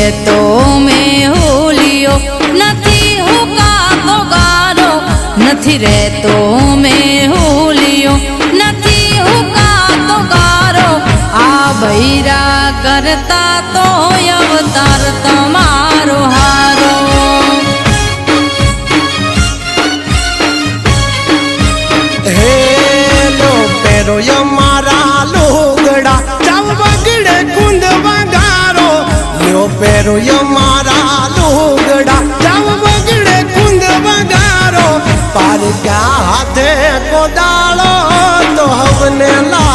રહેતો મેં હોલિયો નથી હુકાતો ગારો નથી રહેતો મેં હોલિયો નથી હુકાતો ગારો આ બૈરા કરતા તો અવતાર તમારો હારો હેલો પેરો મારા લુગડા જાવ બગડે કુંદ વગારો લો પેરો મારા લુગડા જાવ બગડે કુંદ વગારો પાર ક્યાં હાથે કોદાળો તો હવને લા